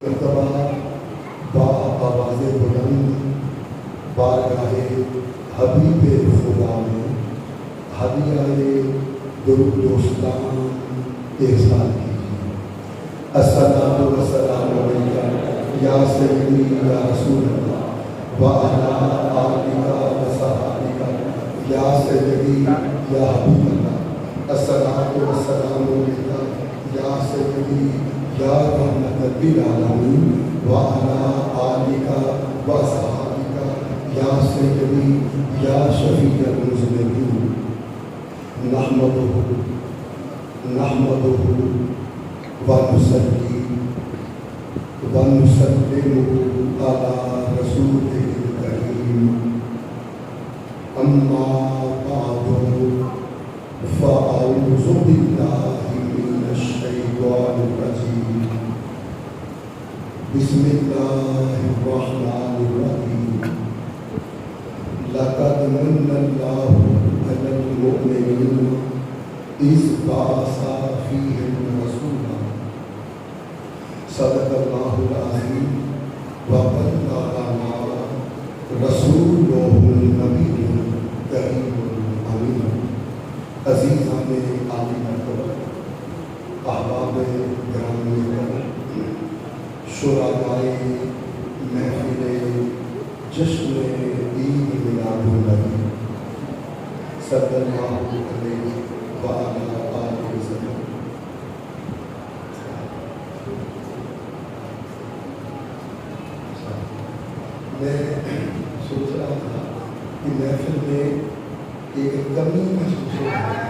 مرتبہ با آواز بلند بارگاہ حبیب خدا میں ہدیہ درود و سلام ارسال کیجیے۔ الصلاۃ والسلام علیک یا سیدی یا رسول اللہ وعلی آلک و صحابک یا سیدی یا حبیب اللہ۔ الصلاۃ والسلام علیک یا سیدی یا رحمت للعالمین وعلی آلک و صحابک یا سیدی یا شفیع المذنبین۔ نحمدہ ونصلی ونسلم علی رسولہ الکریم۔ اما بعد فاعوذ باللہ من الشیطان الرجیم۔ بسم اللہ الرحمن الرحیم۔ لقد من اللہ علی المؤمنین اذ بعث فیہم رسولا۔ صدق اللہ العظیم وبلغنا رسولہ النبی الکریم الامین۔ عزیزان عالی مرتبہ، احباب گرامی، شرکائے محفل جشن عید میلاد النبی صلی اللہ علیہ وآلہ وسلم، میں سوچ رہا تھا کہ محفل میں ایک کمی محسوس ہو رہی ہے۔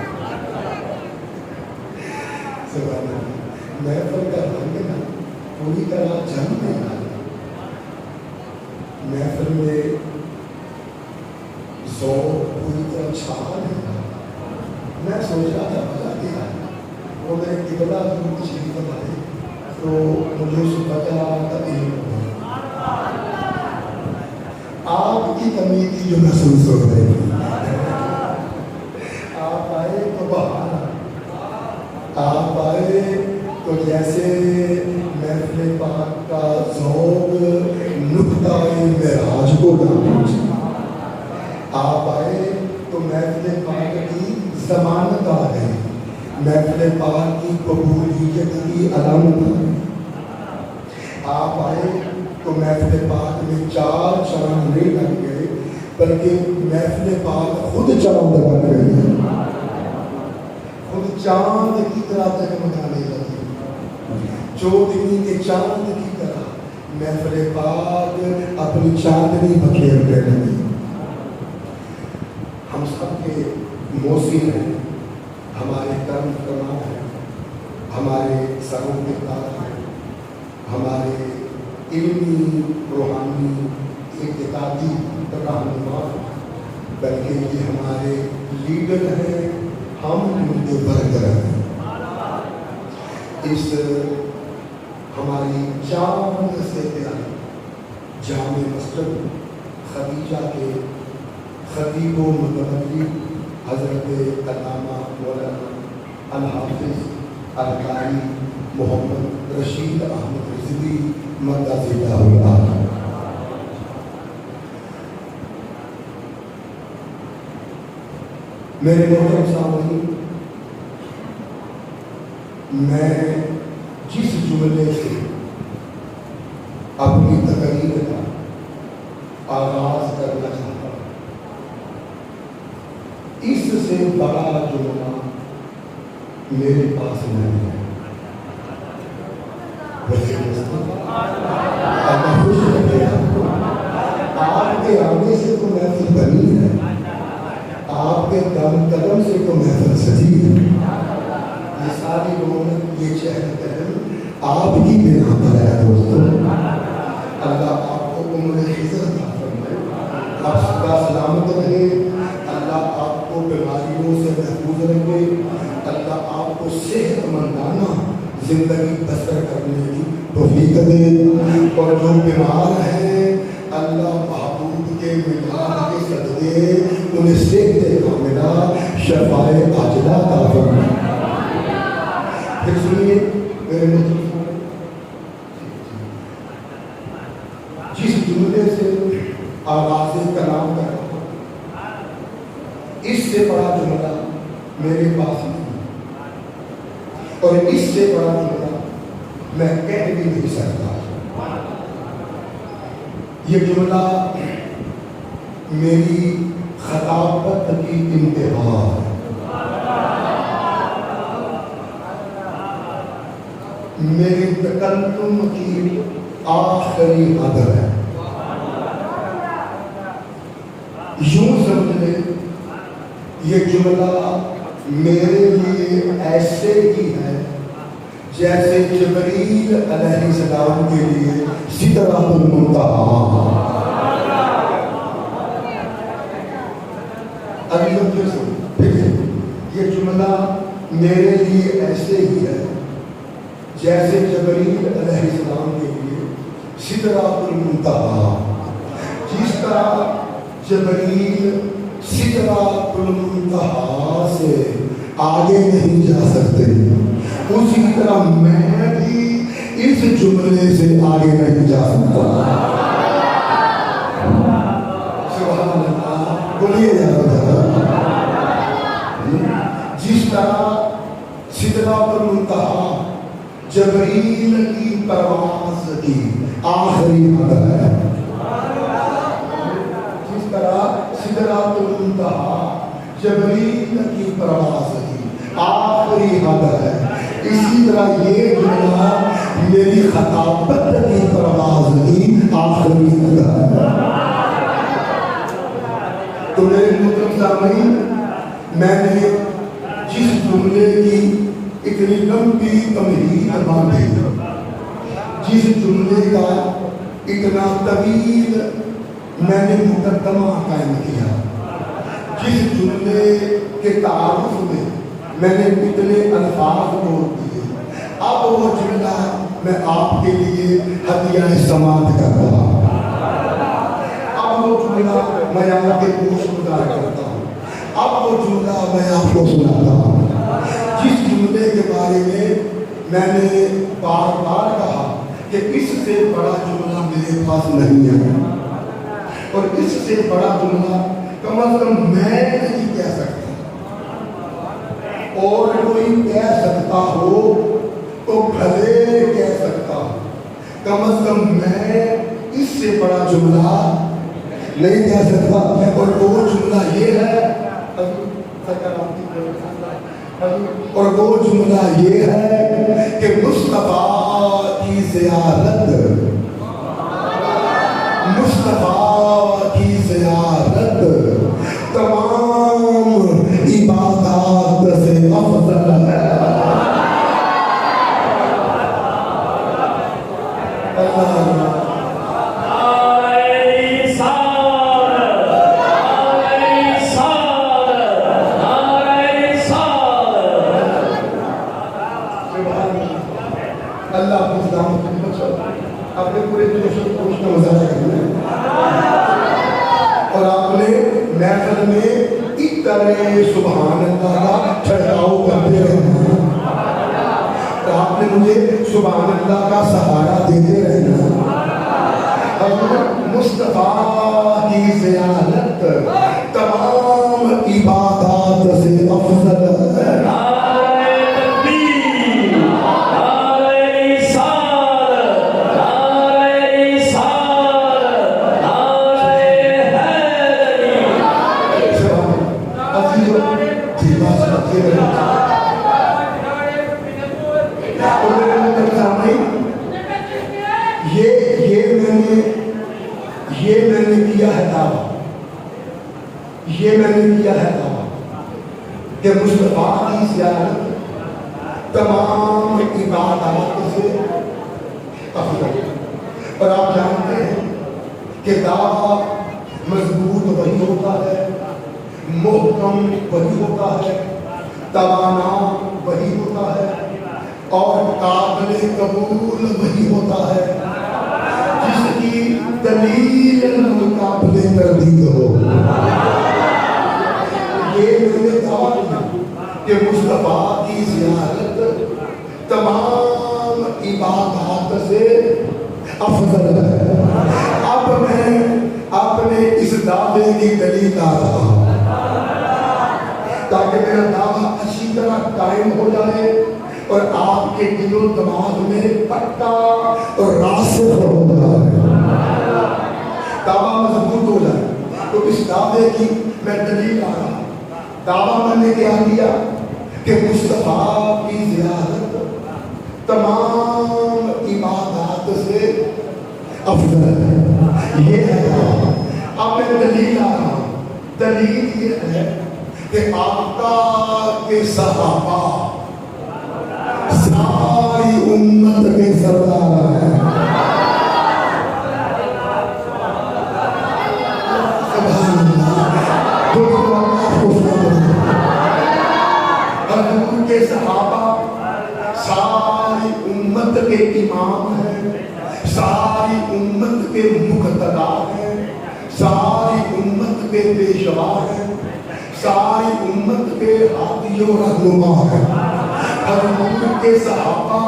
محفل کا رنگ نا پوری طرح جم نہیں آ رہا، محفل میں ذوق پوری طرح چھا نہیں رہا۔ میں سوچ رہا تھا پتا کیا وہ میں قبلہ درود شریف بتائے تو مجھے اس پتا کا علم ہوا۔ آپ کی کمی کی جو محسوس ہو رہی ہے، آپ آئے تو بہار، آپ آئے تو جیسے محفل پاک کا ذوق نقطہ معراج کو نہ پہنچا۔ آپ آئے تو محفل پاک کی ضمانت آ گئی، محفل پاک کی قبولیت کی علامت آ گئی۔ آپ آئے تو محفل پاک میں چار چاند نہیں لگ گئے بلکہ محفل پاک خود چاند بن گئی ہے، خود چاند کی طرح جگمگانے لگی، چودنی کے چاند کی طرح محفل پاک اپنی چاندنی بکھیرنے لگی۔ ہم سب کے موسم ہیں، ہمارے کرم فرما ہیں، ہمارے سروں کے تاج ہیں، ہمارے علمی روحانی اعتقادی رہنما ہیں، بلکہ یہ ہمارے لیڈر ہیں، ہم ان کے برگر ہیں۔ اس ہماری چاند سے پیاری جامع مسجد خدیجہ کے خطیب و متولی حضرت علامہ مولانا الحافظ القاری محمد رشید احمد رضوی مدد اللہ۔ میرے محترم سامعین، میں جس جملے سے اپنی تقریر کا آغاز کرنا چاہتا ہوں، اس سے بڑا جملہ میرے پاس نہیں ہے۔ آپ کے آنے سے تو محفل بنی ہے، آپ کے قدم سے تو محفل سجی ہے۔ یہ ساری رونق، یہ چہر قدم آپ کی بنا پر ہے دوستو۔ اللہ آپ کو عمر خضر عطا فرمائے، آپ سدا سلامت رہے، اللہ آپ کو بیماریوں سے محفوظ رکھے، اللہ آپ کو صحت مندانہ زندگی بسر کرنے کی توفیق دے، اور جو بیمار ہیں اللہ محبوب کے ملاد کے صدقے انہیں صحت کاملہ شفائے عاجلہ عطا فرمائے۔ پھر سنیے میرے محترم، جملے سے آغاز کلام کر رہا ہوں، اس سے بڑا جملہ میرے پاس نہیں، اور اس سے بڑا جملہ میں کہہ بھی نہیں سکتا۔ یہ جملہ میری خطابت کی انتہا ہے، میری تکلم کی آخری حد ہے۔ یوں سمجھ لیں یہ جملہ میرے لیے ایسے ہی ہے جیسے جبریل علیہ السلام کے لیے سدرۃ المنتہا۔ یہ جملہ میرے لیے ایسے ہی ہے جیسے جبریل علیہ السلام کے لیے سدرۃ المنتہا۔ جس طرح جبریل سدرۃ المنتہا سے آگے نہیں جا سکتے، اسی طرح میں بھی اس جملے سے آگے نہیں جا سکتا۔ سبحان اللہ، بولیے جس طرح سدرۃ المنتہا جبریل کی پرواز کی آخری حد ہے، جس طرح سدرۃ المنتہا جبریل کی پرواز کی آخری حد ہے، اسی طرح یہ جملہ میری خطابت کی پرواز کی آخری حد ہے۔ تو میرے محترم سامعین، میں نے جس جملے کی اتنی لمبی تمہید باندھی، جس جملے کا اتنا طویل میں نے مقدمہ قائم کیا، جس جملے کے تعارف میں نے اتنے الفاظ بول دیے، اب وہ جملہ میں آپ کے لیے ہدیہ سماعت کرتا ہوں، اب وہ جملہ میں آپ کے گوش گزار کرتا ہوں، اب وہ جملہ میں آپ کو سناتا ہوں، جس جملے کے بارے میں نے بار بار کہا کہ اس سے بڑا جملہ میرے پاس نہیں ہے، اور اس سے بڑا جملہ کم از کم میں نہیں کہہ سکتا، اور کوئی کہہ سکتا ہو تو بھلے کہہ سکتا ہو، کم از کم میں اس سے بڑا جملہ نہیں کہہ سکتا۔ اور وہ جملہ یہ ہے، اور وہ جملہ یہ ہے کہ مصطفیٰ کی زیارت، مصطفیٰ کی زیارت تمام عبادات سے افضل ہے۔ اللہ آپ کو سلامت اپنے پورے جوش و خروش کا مظاہرہ کرنا ہے، اور آپ نے محفل میں اتنے سبحان اللہ کا چھڑکاؤ کرتے رہنا، اور آپ نے مجھے سبحان اللہ کا سہارا دیتے رہنا۔ حضرت مصطفیٰ کی زیارت تمام عبادات سے افضل ہے۔ یہ میں نے کیا ہے دعویٰ، یہ میں نے کیا ہے دعویٰ کہ مصطفیٰ کی زیارت تمام عبادات سے افضل ہے۔ اور آپ جانتے ہیں کہ دعویٰ مضبوط وہی ہوتا ہے، محکم وہی ہوتا ہے، توانا وہی ہوتا ہے، اور قابل قبول وہی ہوتا ہے جس کی دلیل مقابل تردید ہو۔ یہ میں نے دعویٰ کیا کہ مصطفیٰ کی زیارت تمام عبادات سے افضل ہے۔ اب میں کی دلیل لا رہا ہوں تاکہ میرا دعویٰ اچھی طرح قائم ہو جائے اور آپ کے دل و دماغ میں پکا اور راسخ ہو جائے، دعویٰ مضبوط ہو جائے۔ تو اس دعوے کی میں دلیل لا رہا ہوں۔ دعویٰ میں نے کیا کیا کہ مصطفیٰ کی زیارت تمام عبادات سے افضل ہے، یہ ہے دعویٰ۔ اب میں دلیل لا رہا ہوں۔ دلیل یہ ہے کہ آقا کے صحابہ ساری امت کے سردار ہیں۔ سبحان اللہ، حضور کے صحابہ ساری امت کے امام ہیں، ساری امت کے مقتدا ہیں، ساری امت کے پیشوا ہیں، ساری امت کے ہادی و رہنما ہیں۔ حضور کے صحابہ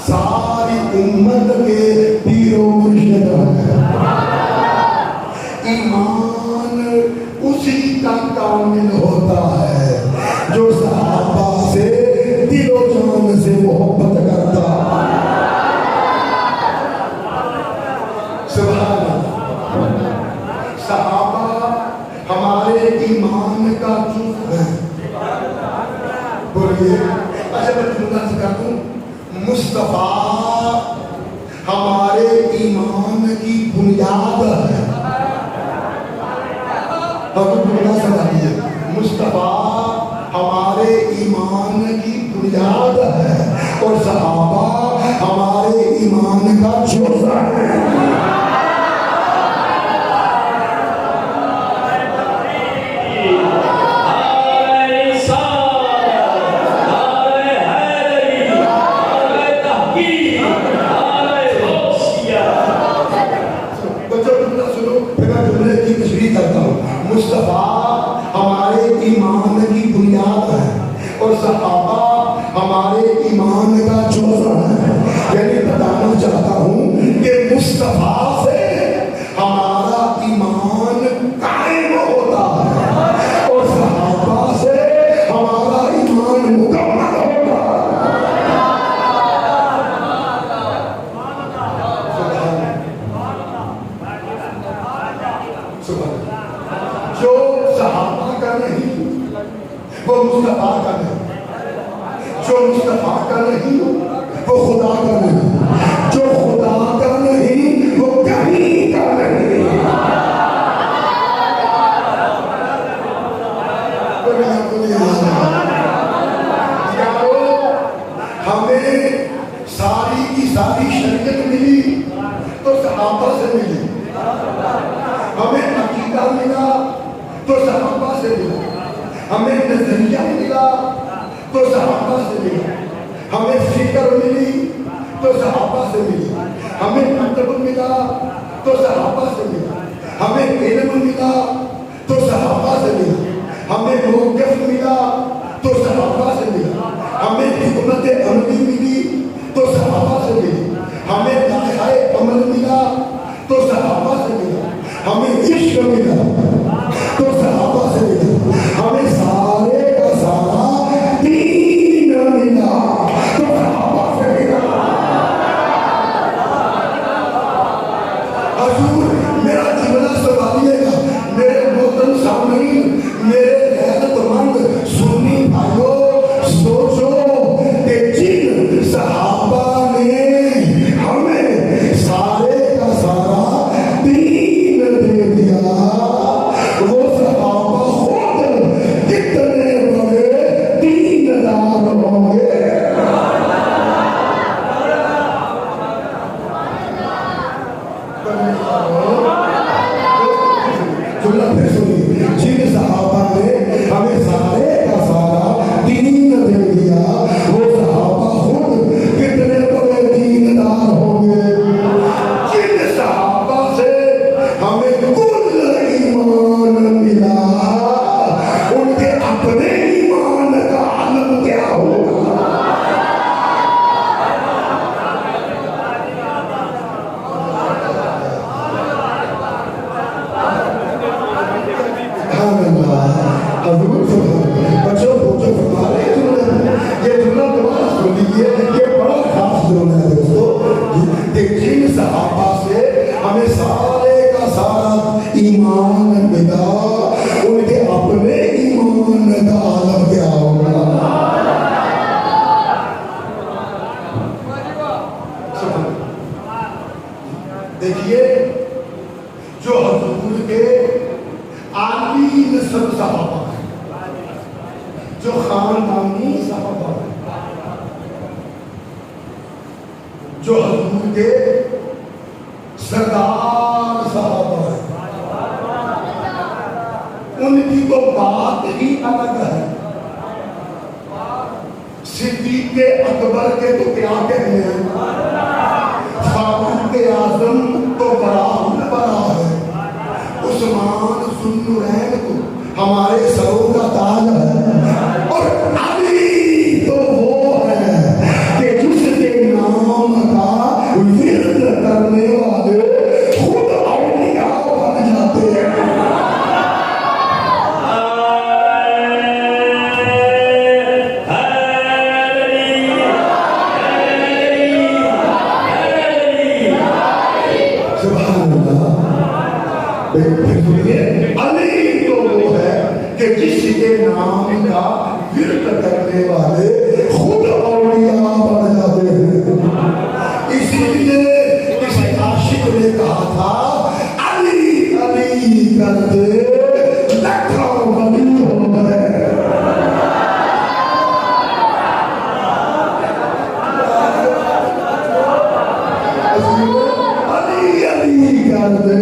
ساری امت کے پیر و مرشد ہیں۔ ایمان اسی کا کامل ہوتا ہے جو صحابہ سے دل و جان سے محبت کرتا ہے۔ سبحان اللہ، صحابہ ہمارے ایمان کا جز ہے۔ بولیے، اچھا میں جملہ سے کہتا ہوں، مصطفیٰ ہمارے ایمان کی بنیاد ہے۔ مصطفیٰ ہمارے ایمان کی بنیاد ہے اور صحابہ ہمارے ایمان کا جوزہ ہے۔ مصطفیٰ ہمارے ایمان کی بنیاد ہے اور صحابہ ہمارے ایمان کا جوزہ ہے۔ یعنی بتانا چاہتا ہوں کہ مصطفیٰ سے ہمارا ایمان قائم ہوتا ہے اور صحابہ سے ہمارا ایمان مکمل ہوتا ہے۔ جو صحابہ کا نہیں وہ مصطفیٰ کا نہیں، جو مصطفیٰ کا نہیں وہ خدا کا نہیں، جو خدا کا نہیں وہ کہیں کا نہیں۔ ہمیں ساری کی ساری شریعت ملی تو صحابہ سے ملی، ہمیں عقیدہ ملا تو صحابہ سے ملا، ہمیں نظریہ ملا تو صحابہ سے ملا، ہمیں فکر ملی تو صحابہ سے ملی، ہمیں مطلب ملا تو صحابہ سے ملا، ہمیں علم ملا تو صحابہ سے ملا، ہمیں موقف ملا تو صحابہ سے ملا، ہمیں حکمت عملی ملی تو صحابہ سے ملی، ہمیں دائرہ عمل ملا تو صحابہ سے ملا، ہمیں عشق ملا تو صحابہ سے ملا، ہمیں سارے کا سارا دین ملا تو صحابہ سے ملا۔ حضور میرا جملہ سنبھالیے گا، میرے محترم سامعین، میرے غیرت مند سنی بھائیوں، سوچو کہ جن صحابہ نے ہمیں سارے کا سارا دین دے دیا، وہ صحابہ خود کتنے بڑے دیندار ہوں گے۔ جن صحابہ نے ہمیں سارے کا سارا دین دے دیا، وہ صحابہ خود کتنے بڑے دیندار ہوں گے۔ جن صحابہ سے ہمیں کل ایمان ملا، ان کے اپنے ایمان کا عالم کیا ہوگا۔ صحابہ سے ہمیں سارے کا سارا ایمان ملا، ان کے اپنے ایمان کا عالم کیا ہوگا؟ دیکھیے جو حضور کے عالی نسب صحابہ ہیں، جو خاندانی صحابہ ہیں، جو حضور کے سردار صحابہ ہیں، ان کی تو بات ہی الگ ہے۔ صدیق اکبر کے تو کیا کہنے ہیں، فاروق اعظم تو برابر بڑا ہے، عثمان ذوالنورین کو ہمارے سروں کا تاج ہے، اور علی تو وہ ہے کہ جس کے نام کا ورد کرنے والے خود اولیاء بن جاتے ہیں۔ علی تو وہ ہے کہ جس کے نام کا ورد کرنے والے خود اولیاء بن جاتے ہیں۔ اسی لیے کسی عاشق نے کہا تھا علی علی کرتے لاکھوں ولی ہو گئے۔ علی علی کرتے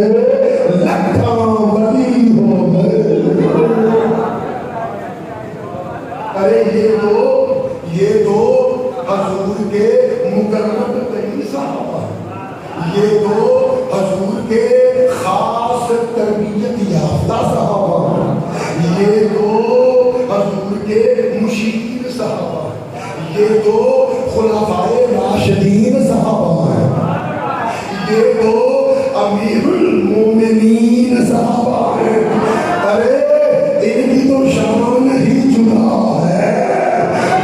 یہ تو حضور کے مقرب ترین صحابہ ہیں، یہ تو حضور کے خاص تربیت یافتہ صحابہ ہیں، یہ تو حضور کے مشیر صحابہ ہیں، یہ تو خلفائے راشدین صحابہ ہیں، یہ تو امیر المومنین صحابہ ہیں۔ ارے ان کی تو شان ہی جدا ہے۔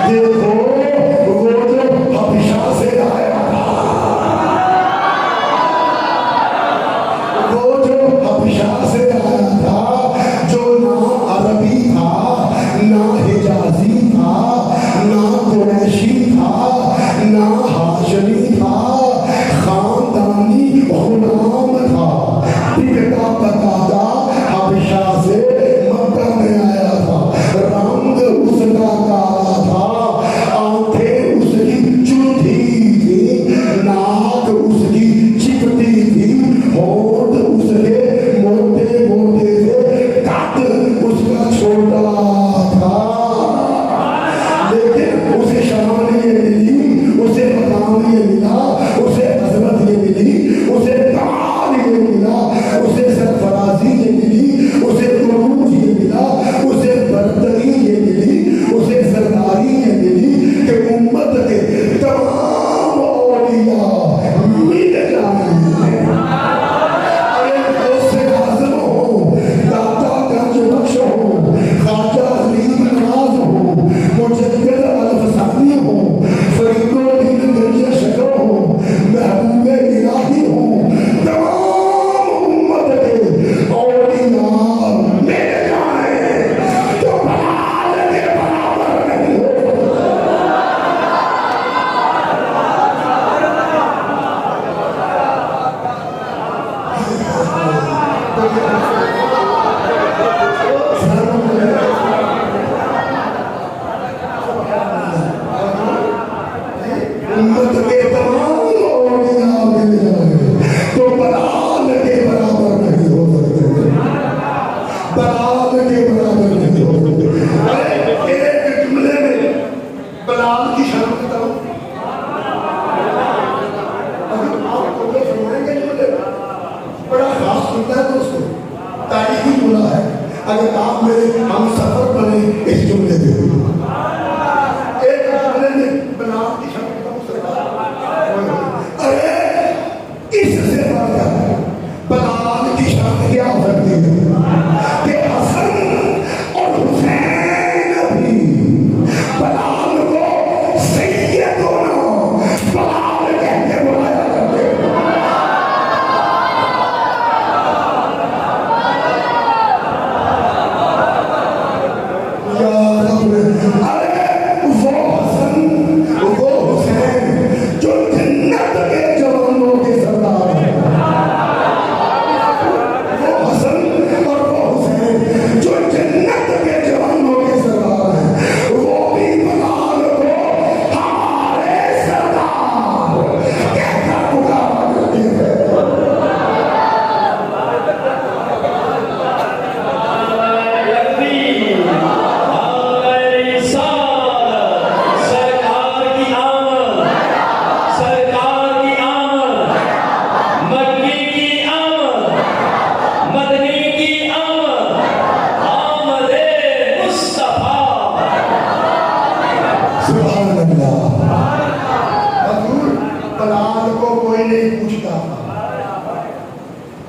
دیکھو وہ جو حبشہ سے آیا تھا، وہ جو حبشہ سے آیا تھا، جو نہ عربی تھا، نہ حجازی تھا، نہ قریشی تھا، نہ ہاشمی تھا، خاندانی غلام تھا، ٹکٹا پکاتا حبشہ سے مکہ میں آیا تھا، رنگ اس کا کالا تھا، آنکھیں اس کی چوٹھی تھی، ناک اس کی چپٹی تھی، ہونٹ اس کے موٹے موٹے تھے، قد اس کا چھوٹا تھا، لیکن اسے شان یہ ملی، اسے مقام یہ ملا، اسے عظمت یہ ملی، اسے کمال یہ ملا، اسے سرفرازی یہ ملی، اسے عروج یہ ملا، اسے برتری یہ ملی، اسے سرداری یہ ملی کہ امت کے تمام اولیاء مل جائیں۔ ارے دوست اعظم ہو، داتا گنج بخش ہو، خواجہ غریب نواز ہو، مجدد الفسانی ہو، فرید الدین گنج شکر ہو، محبوب الہی ہو، تمام امت کے اولیاء مل جائیں تو بلال کے برابر نہیں ہو۔ امت کے تمام اولیاء مل جائیں تو بلال کے برابر نہیں ہو سکتے، بلال کے برابر نہیں ہو سکتے۔ ارے ایک جملے میں بلال کی شان بتاؤ، اگر آپ کو فرمائیں گے جملے بڑا خاص ہوتا ہے دوستو، تاریخی جملہ ہے، اگر آپ میرے ہم سفر بنے اس جملے پہ ایک جملے میں بلال کی شان بتاؤ سرکار۔ ارے اس سے بڑھ کر بلال کی شان کیا ہو سکتی ہے کہ حسن اور حسین بھی بلال کو سیدنا بلال کہہ کے بلایا کرتے ہیں۔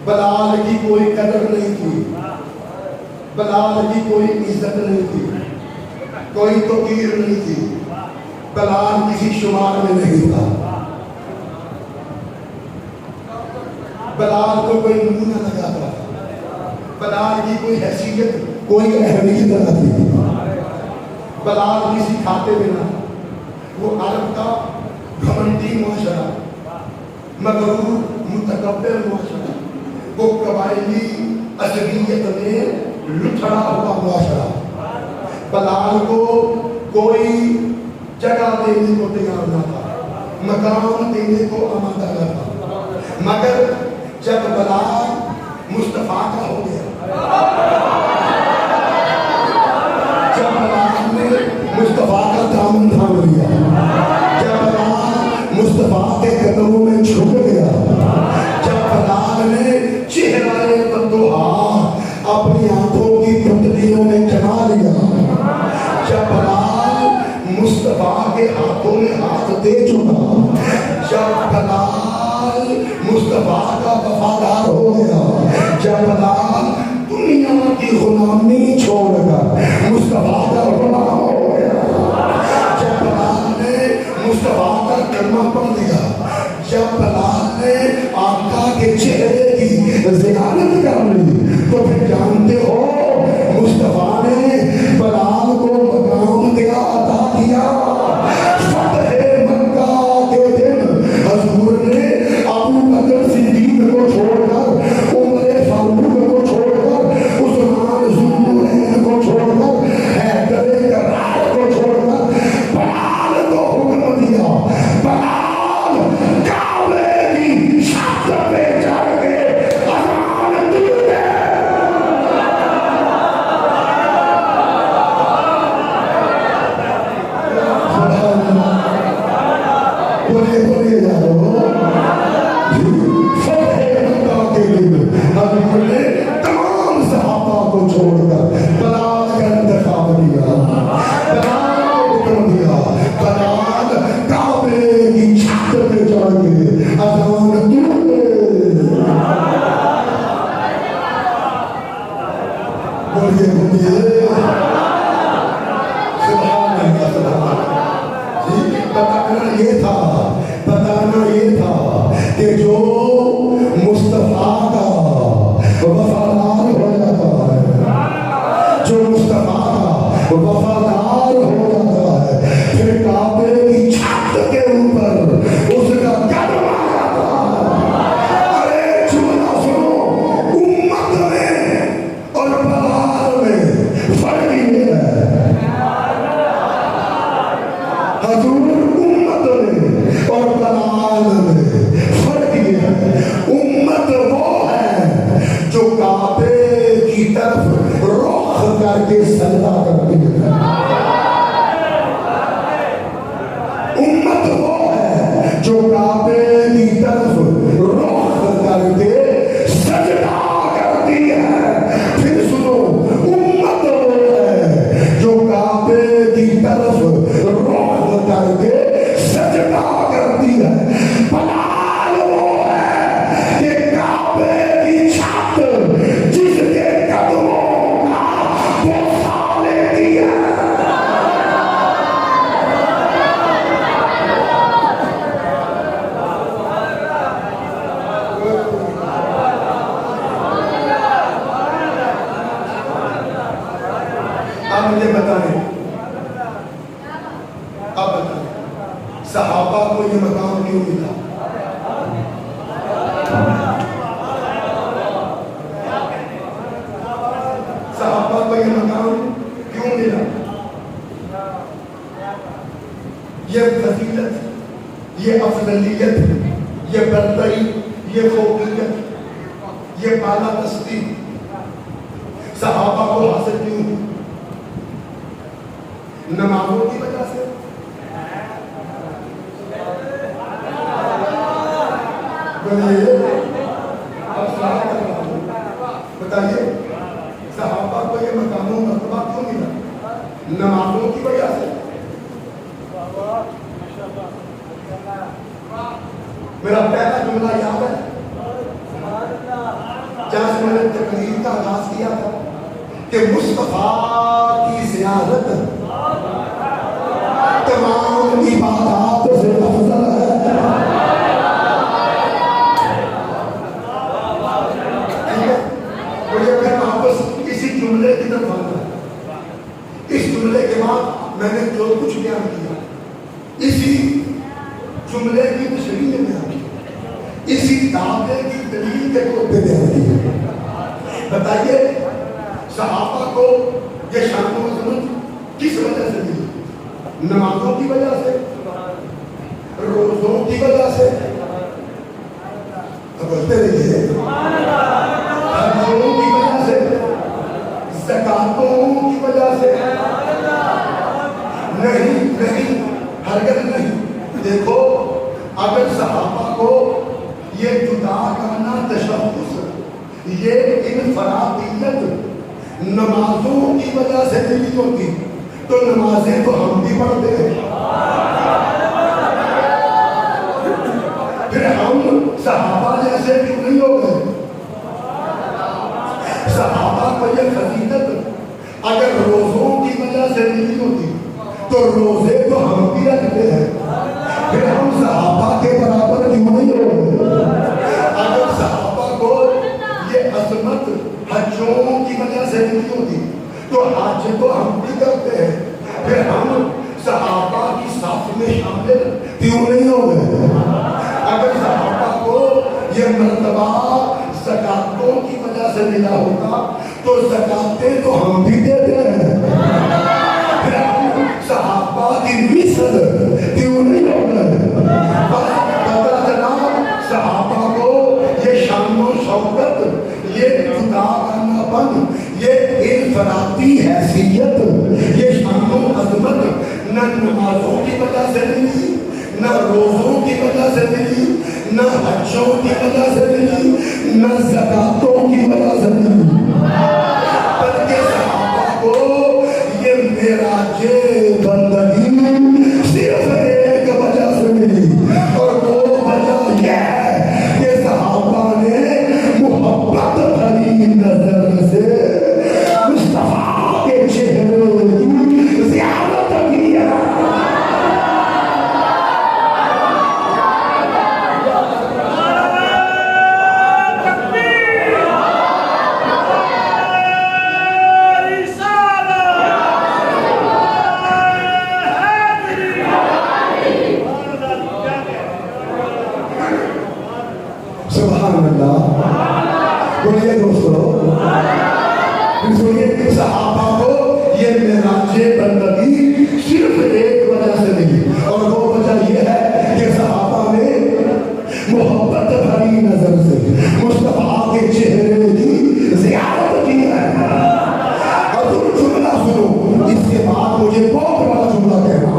بلال کی کوئی قدر نہیں تھی، بلال کی کوئی عزت نہیں تھی، کوئی توقیر نہیں تھی، بلال کسی شمار میں نہیں تھا، بلال کو کوئی نمونہ لگا تھا، بلال کی کوئی حیثیت کوئی اہمیت نہ تھی، بلال کسی کھاتے میں نہ تھا، وہ عرب کا گھمنڈی معاشرہ، مغرور متکبر معاشرہ، وہ قبائلی عصبیت میں لٹھڑا ہوا معاشرہ، بلال کو کوئی جگہ دینے کو تیار نہ تھا، مقام دینے کو آمادہ نہ تھا، مگر جب بلال مصطفیٰ کا ہو گیا، جب بلال نے مصطفیٰ کا دامن تھام لیا، جب بلال مصطفیٰ کے قدموں میں جھک گیا، جب بلال نے چہرہ بدوحا اپنی آنکھوں کی پتلیوں میں جما لیا، جب بلال مصطفیٰ کے ہاتھوں میں ہاتھ دے چکا، جب بلال مصطفیٰ کا وفادار ہو گیا، جب بلال دنیا کی غلامی چھوڑ کر مصطفیٰ کا غلام ہو گیا، جب بلال نے مصطفیٰ کا کلمہ پڑھ لیا، جب بلال نے آقا کے چہرے کی زیارت کر لی، تو پھر جانتے ہو مصطفیٰ نے بلال کو مقام دیا، عطا کیا۔ فتح مکہ کے دن حضور نے ابو بکر صدیق کو چھوڑ کر، عمر فاروق کو چھوڑ کر، عثمان ذوالنورین کو چھوڑ کر، حیدر کرار کو چھوڑ کر بلال کو حکم دیا، بلال کعبے کی چھت پہ چڑھ کے اذان دے۔ بولے جاؤ، فتح مکہ کے دن حضور نے تمام صحابہ کو چھوڑ کر بلال کا انتخاب کیا، بلال کو حکم دیا، بلال کعبے کی چھت پہ چڑھ کے اذان دے۔ بولیے سبحان اللہ، سبحان جی۔ بتانا یہ تھا کہ جو مصطفیٰ کا وفادار ہو جاتا ہے، جو مصطفیٰ کا وفادار ہو جاتا ہے، پھر کعبے کی چھت کے اوپر اس کا قدم آ جاتا ہے۔ ارے جملہ سنو، امت میں اور بلال میں فرق یہ ہے، حضور امت میں اور بلال میں فرق یہ ہے، امت وہ ہے جو کعبے کی طرف رخ کر کے سجدہ کرتی ہے، امت وہ ہے جو کعبے کی طرف رخ کر کے سجدہ کرتی ہے۔ پھر سنو، امت وہ ہے جو کعبے کی طرف رخ کر کے سجدہ کرتی ہے، بلال وہ ہے کہ کعبے کی چھت جس کے قدموں کا بوسہ لیتی ہے۔ اب مجھے بتائیں، صحابہ کو یہ مقام کیوں ملا؟ صحابہ کو یہ مقام کیوں ملا؟ یہ فضیلت، یہ افضلیت، یہ برتری، یہ فوقیت، یہ بالا دستی صحابہ کو حاصل کیوں؟ نمازوں کی وجہ سے؟ بتائیے، صحابہ کو یہ مقام و مرتبہ کیوں ملا؟ نمازوں کی وجہ سے؟ میرا پہلا جملہ یاد ہے، سے میں نے تقریر کا آغاز کیا تھا کہ مصطفیٰ کی زیارت تمام عبادات سے افضل ہے. مجھے پھر واپس اسی جملے کی طرف آنا ہے. اس جملے کے بعد میں نے جو کچھ بیان کیا اسی جملے کی تشریح میں بیان کیا, اسی دعوے کی دلیل کے طور پہ بیان کیا. بتائیے صحابہ کو یہ شان و عظمت کس وجہ سے ملی؟ نمازوں کی وجہ سے, روزوں کی وجہ سے, بولتے رہیے, حجوں کی وجہ سے, زکاتوں کی وجہ سے نہیں, ہرگز نہیں. دیکھو اگر صحابہ کو یہ جدا کرنا تشخص, یہ انفرادیت نمازوں کی وجہ سے نہیں ہوتی تو نمازیں تو ہم بھی پڑھتے ہیں. پھر ہم صحابہ جیسے کیوں نہیں ہو گئے؟ صحابہ کو یہ فضیلت اگر روزوں کی وجہ سے نہیں ہوتی تو روزے تو ہم بھی رکھتے ہیں. پھر ہم صحابہ کے برابر کیوں نہیں ہو گئے؟ اگر صحابہ کو یہ عظمت حجوں کی وجہ سے نہیں ہوتی تو حج تو ہم بھی کرتے ہیں. پھر ہم صحابہ کی صف میں شامل کیوں نہیں ہو گئے؟ اگر صحابہ کو یہ مرتبہ زکاتوں کی وجہ سے ملا ہوتا تو زکاتیں تو ہم بھی دیتے ہیں. پھر ہم صحابہ کی مثل کیوں نہیں ہو گئے؟ پتہ چلا صحابہ کو یہ شان و شوکت, یہ جدا کرنا پن, یہ انفرادی حیثیت, یہ شان و عظمت نہ نمازوں کی وجہ سے ملی, نہ روزوں کی وجہ سے ملی, نہ حجوں کی وجہ سے ملی, نہ زکاتوں کی وجہ سے ملی, بلکہ صحابہ کو یہ معراج بندگی صرف ایک وجہ سے ملی, اور وہ وجہ یہ ہے کہ صحابہ نے محبت بھری نظر سے مصطفیٰ کے چہرے کی زیارت کی ہے. صحابہ کو یہ معراج بندگی صرف ایک وجہ سے ملی, اور وہ وجہ یہ ہے کہ صحابہ نے محبت بھری نظر سے مصطفیٰ کے چہرے کی زیارت کی ہے. اور تم جملہ سنو, اس کے بعد مجھے بہت بڑا جملہ کہنا,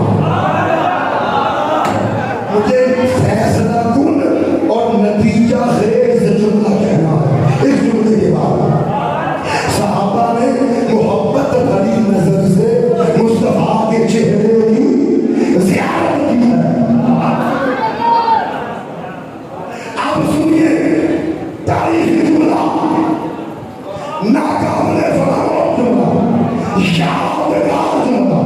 مجھے فیصلہ کن اور نتیجہ خیز جملہ کہنا ہے. اس جملے کے بعد صحابہ نے محبت بھری نظر سے مصطفیٰ کے چہرے کی زیارت کی ہے. آپ سنیے تاریخی جملہ, ناقابل فراموش جملہ, یادگار جملہ.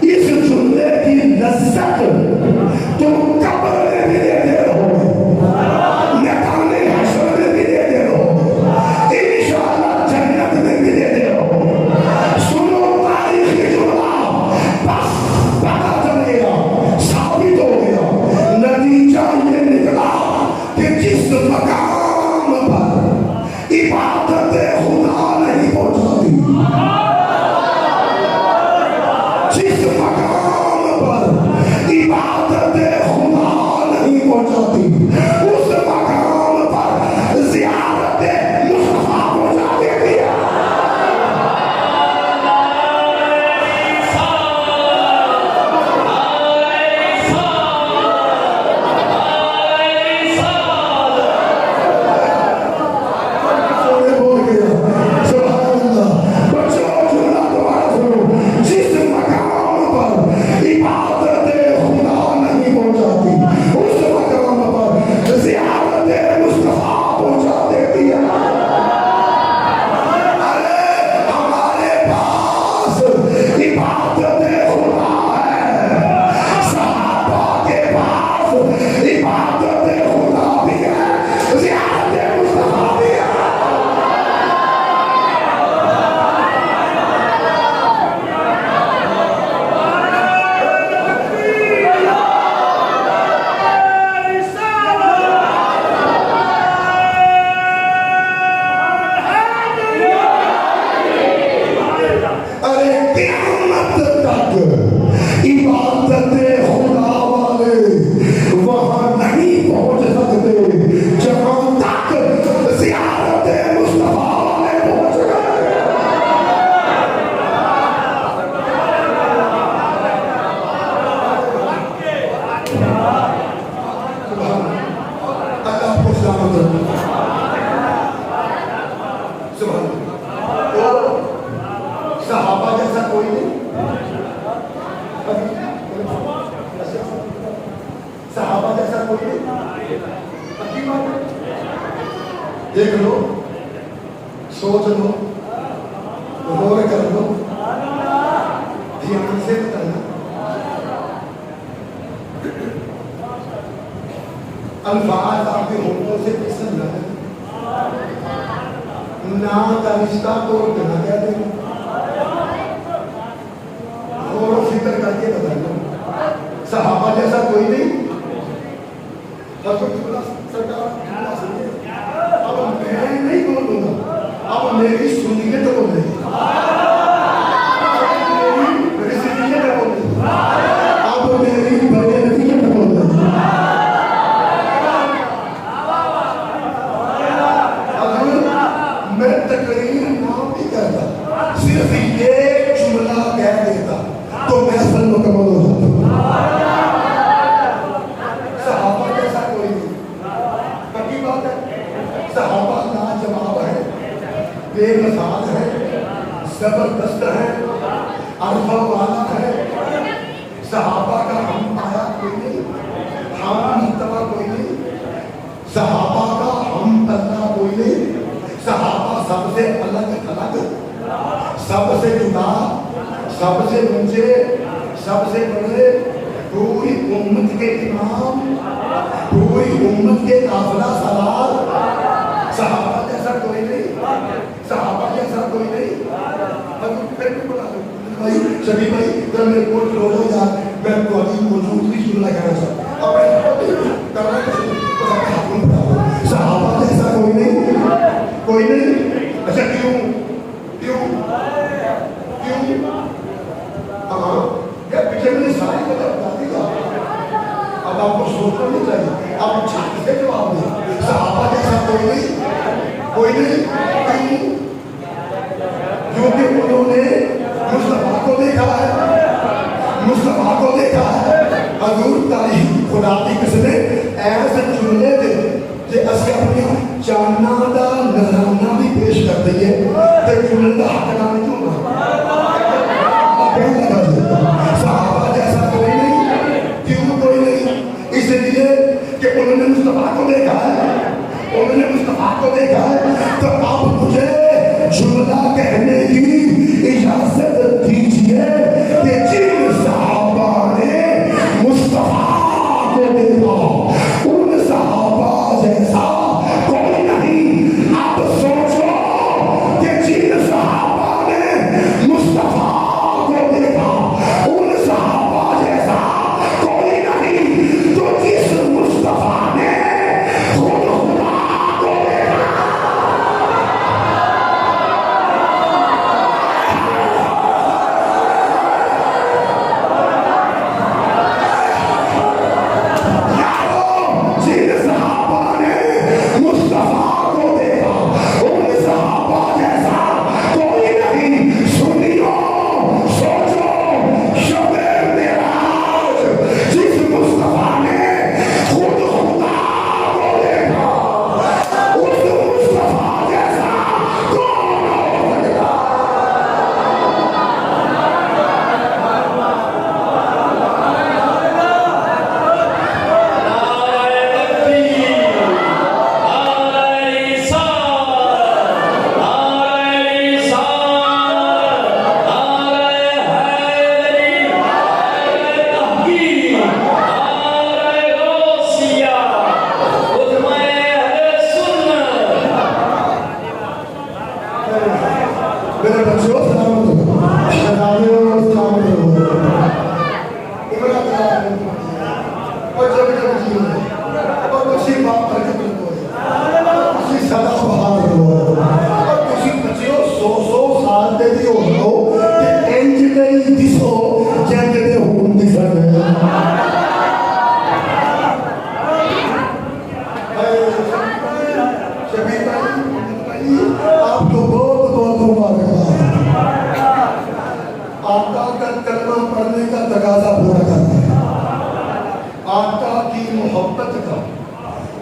اس جملے کی لذت تم قبر میں بھی لیتے رہو, میدان حشر میں بھی لیتے رہو, انشاءاللہ جنت میں بھی لیتے رہو. سنو تاریخی جملہ, بس پتا چلے گا, ثابت ہو گیا, نتیجہ یہ نکلا کہ جس مقام پر عبادت خدا نہیں پہنچ سکتی, سبحان اللہ۔ تو صحابہ جیسا کوئی نہیں، صحابہ جیسا کوئی نہیں، حقیقت بات ہے۔ دیکھ لو، سوچ لو، غور کر لو، دھیان سے بتانا۔ الفاظ آپ کے ہونٹوں سے پسند نہ ہے، نہ کا رشتہ توڑ کے نہ کہہ دیں، غور و فکر کر کے بتانا۔ صحابہ جیسا کوئی نہیں، حضرت سرکار اب میں نہیں بولوں گا، اب میری سنیت بولے گی، میری سنیت بولے گی، اب میری بیانیت بولے گی۔ میں تقریر نہ بھی کرتا، صرف یہ جملہ کہہ دیتا تو میں اصل مکمل ہو جاتا۔ صحابہ جیسا کوئی نہیں، پکی بات ہے۔ صحابہ لاجواب ہے، بے مثال ہے، زبردست ہے، عرفہ والا ہے۔ صحابہ کا ہم آیا کوئی نہیں، ہم مرتبہ کوئی نہیں، صحابہ کا ہم اللہ کوئی نہیں۔ صحابہ سب سے الگ الگ، سب سے جدا، سب سے اونچے، سب سے بڑے، پوری امت کے امام، پوری امت کے قافلہ سالار۔ صحابہ جیسا کوئی نہیں، صحابہ جیسا کوئی نہیں۔ پھر بھی بتا دو بھائی، شبیر بھائی ذرا میرے کو رو لو یار، میں تمہاری موجود کی جملہ کہنا چاہتا ہوں، کرنا چاہیے۔ صحابہ جیسا کوئی نہیں، کوئی نہیں۔ اچھا کیوں کیوں کیوں؟ ہاں یہ پیچھے میں نے ساری باتیں بتا دی، اب آپ کو سوچنا نہیں چاہیے، آپ چھاتی سے جواب دیں۔ صحابہ جیسا کوئی نہیں، کوئی نہیں۔ کیوں؟ کیونکہ انہوں نے مصطفیٰ کو دیکھا ہے، مصطفیٰ کو دیکھا ہے۔ حضور تاریخ خدا کی قسم ایسے جملے دے کہ اسی اپنی چانا دا نظرانہ بھی پیش کر دئیے تے جملے دا حق نہ کیوں نہ صحابہ جیسا کوئی نہیں۔ کیوں کوئی نہیں؟ اس لیے کہ انہوں نے مصطفیٰ کو دیکھا ہے، انہوں نے مصطفیٰ کو دیکھا ہے۔ تو اب مجھے جملہ کہنے کی اجازت دیجیے کہ جن صحابہ نے مصطفیٰ کو دیکھا ان صحابہ جیسا کوئی نہیں۔ اب سوچو کہ جن صحابہ نے مصطفیٰ کو دیکھا ان صحابہ جیسا کوئی نہیں، تو جس مصطفیٰ نے خود خدا کو دیکھا۔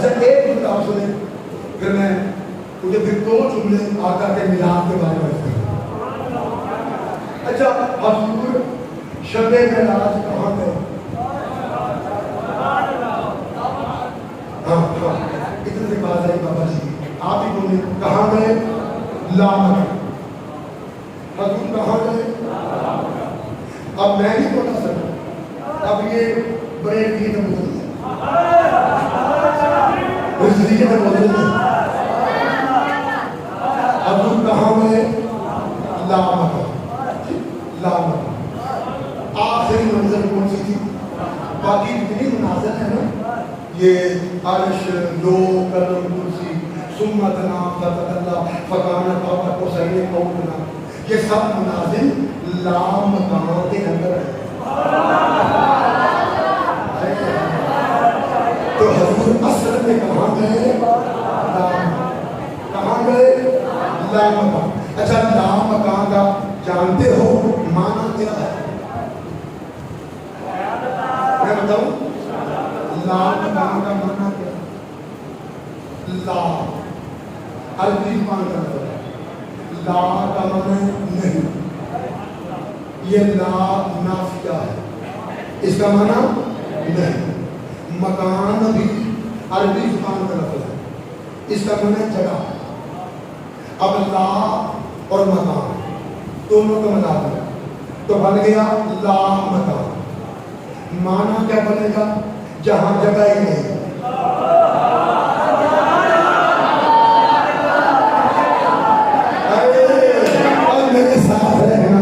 اچھا ایک جملہ آپ سنیں، پھر میں مجھے پھر 2 جملے آقا کے میلاد کے بارے میں کروں۔ اچھا حضور شب معراج کہاں گئے؟ ہاں اتنے سے بات آئی بابا جی، آپ ہی بولے کہاں گئے؟ لامکہ۔ حضور کہاں گئے؟ اب میں نہیں بتا سکتا، اب یہ بڑے دین بدل ہے، بدل ہے۔ حضور کہاں گئے؟ لامکہ۔ لامکہ آخری منزل کون سی تھی؟ باقی اتنی منازل ہے نا، یہ عرش، لو، قلم، کرسی، ثم دنا فتدلی فکان قاب قوسین او ادنی، یہ سب منازل لامکہ کے اندر ہے۔ تو حضور اصل میں کہاں گئے؟ لامکہ۔ کہاں گئے؟ لامکہ۔ اچھا لامکہ کا جانتے ہو معنی کیا ہے؟ میں بتاؤں لامکہ کا معنی کیا ہے؟ لا، عربی زبان کا مطلب ہے لا کا معنی نہیں، یہ لا نافیہ ہے، اس کا معنی نہیں۔ مکان بھی عربی زبان کا لفظ ہے، اس کا معنی جگہ۔ اب لا اور مکان دونوں کا ملا دیا تو بن گیا لا مکان۔ معنی کیا بنے گا؟ جہاں جگہ ہی نہیں۔ اور میرے ساتھ رہنا،